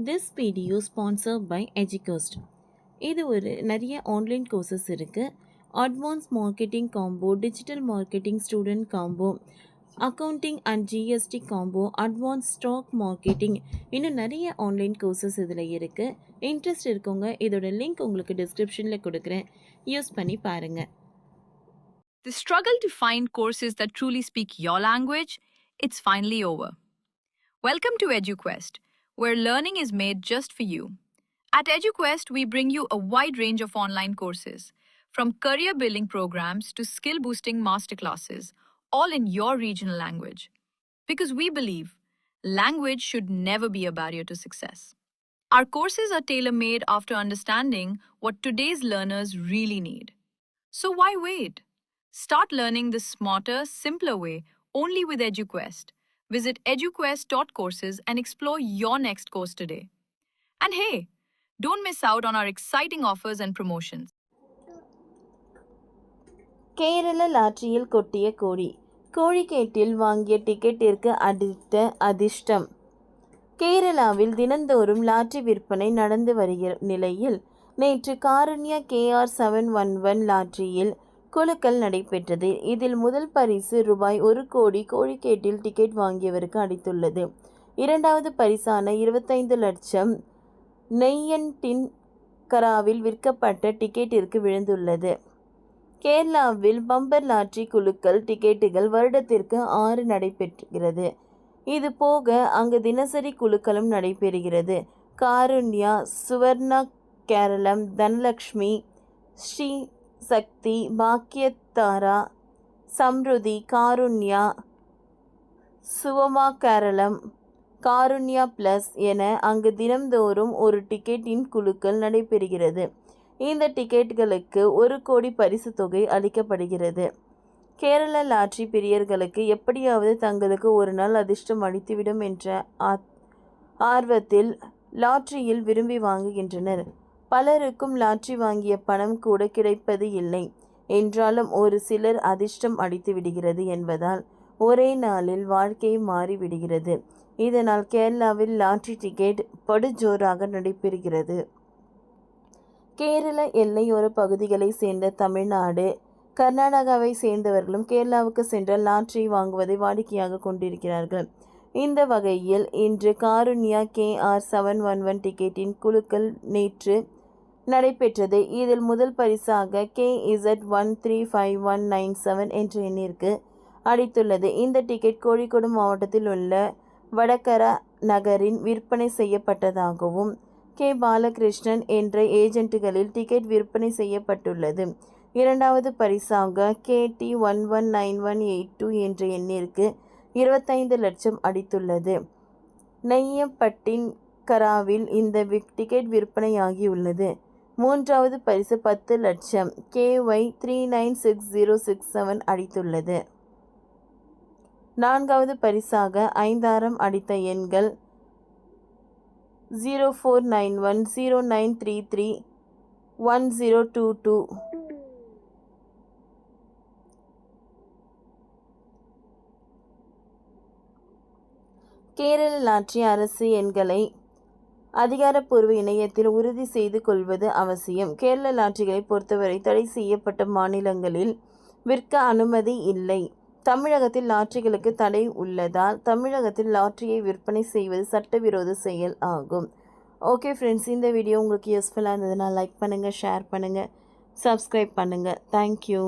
This video sponsored by Educost. இது நிறைய online courses இருக்குது. Advance marketing combo, digital marketing student combo, accounting and GST combo, advance stock marketing, இன்னும் நிறைய online courses இதில் இருக்குது. Interest இருக்கவங்க இதோட லிங்க் உங்களுக்கு டிஸ்கிரிப்ஷனில் கொடுக்குறேன், யூஸ் பண்ணி பாருங்கள். The struggle to find courses that truly speak your language, it's finally over. Welcome to EduQuest, where learning is made just for you. At EduQuest, we bring you a wide range of online courses, from career building programs to skill boosting masterclasses, all in your regional language. Because we believe language should never be a barrier to success. Our courses are tailor made after understanding what today's learners really need. So why wait? Start learning the smarter, simpler way only with EduQuest. Visit eduquest.courses and explore your next course today. And hey, don't miss out on our exciting offers and promotions. Kerala லாட்டரியில் கொட்டிய கோழி. கோழிக்கேட்டில் வாங்கிய டிக்கெட்டிற்கு அடித்த அதிர்ஷ்டம். கேரளாவில் தினந்தோறும் lottery விற்பனை நடந்து வருகிற நிலையில் நேற்று காருண்யா KR711 லாட்டரியில் குலுக்கல் நடைபெற்றது. இதில் முதல் பரிசு ரூபாய் 1 கோடி கோழிக்கேட்டில் டிக்கெட் வாங்கியவருக்கு அடித்துள்ளது. இரண்டாவது பரிசான 25 லட்சம் நெய்யன்டின் கராவில் விற்கப்பட்ட டிக்கெட்டிற்கு விழுந்துள்ளது. கேரளாவில் பம்பர் லாட்டரி குலுக்கல் டிக்கெட்டுகள் வருடத்திற்கு 6 நடைபெறுகிறது. இது போக அங்கு தினசரி குலுக்கலும் நடைபெறுகிறது. காருண்யா, சுவர்ணா கேரளம், தனலக்ஷ்மி, ஸ்ரீ சக்தி, பாக்கியத்தாரா, சம்ருதி, காருண்யா, சுவமா கேரளம், காருண்யா பிளஸ் என அங்கு தினம்தோறும் ஒரு டிக்கெட்டின் குலுக்கல் நடைபெறுகிறது. இந்த டிக்கெட்டுகளுக்கு 1 கோடி பரிசு தொகை அளிக்கப்படுகிறது. கேரள லாட்டரி பிரியர்களுக்கு எப்படியாவது தங்களுக்கு ஒரு நாள் அதிர்ஷ்டம் அடித்துவிடும் என்ற ஆர்வத்தில் லாட்டரியில் விரும்பி வாங்குகின்றனர். பலருக்கும் லாட்டரி வாங்கிய பணம் கூட கிடைப்பது இல்லை. என்றாலும் ஒரு சிலர் அதிர்ஷ்டம் அடித்து விடுகிறது என்பதால் ஒரே நாளில் வாழ்க்கை மாறிவிடுகிறது. இதனால் கேரளாவில் லாட்டரி டிக்கெட் படுஜோராக நடைபெறுகிறது. கேரள எல்லையோர பகுதிகளை சேர்ந்த தமிழ்நாடு, கர்நாடகாவை சேர்ந்தவர்களும் கேரளாவுக்கு சென்ற லாட்டரி வாங்குவதை வாடிக்கையாக கொண்டிருக்கிறார்கள். இந்த வகையில் இன்று காருண்யா KR711 டிக்கெட்டின் குலுக்கல் நேற்று நடைபெற்றது. இதில் முதல் பரிசாக KZ135197 என்ற எண்ணிற்கு அடித்துள்ளது. இந்த டிக்கெட் கோழிக்கோடு மாவட்டத்தில் உள்ள வடகர நகரின் விற்பனை செய்யப்பட்டதாகவும் பாலகிருஷ்ணன் என்ற ஏஜென்ட்டுகளில் டிக்கெட் விற்பனை செய்யப்பட்டுள்ளது. இரண்டாவது பரிசாக KT119182 என்ற எண்ணிற்கு 25 லட்சம் அடித்துள்ளது. நெய்யப்பட்டின் கராவில் இந்த டிக்கெட் விற்பனையாகியுள்ளது. மூன்றாவது பரிசு 10 லட்சம் KY396067 அடித்துள்ளது. நான்காவது பரிசாக 5000 அடித்த எண்கள் 0491 0933 1022. கேரள லாட்டரி அரசு எண்களை அதிகாரப்பூர்வ இணையத்தில் உறுதி செய்து கொள்வது அவசியம். கேரள லாட்டரிகளை பொறுத்தவரை தடை செய்யப்பட்ட மாநிலங்களில் விற்க அனுமதி இல்லை. தமிழகத்தில் லாட்டரிகளுக்கு தடை உள்ளதால் தமிழகத்தில் லாட்டரியை விற்பனை செய்வது சட்டவிரோத செயல் ஆகும். ஓகே ஃப்ரெண்ட்ஸ், இந்த வீடியோ உங்களுக்கு யூஸ்ஃபுல்லாக இருந்ததுன்னா லைக் பண்ணுங்கள், ஷேர் பண்ணுங்கள், சப்ஸ்கிரைப் பண்ணுங்கள். தேங்க்யூ.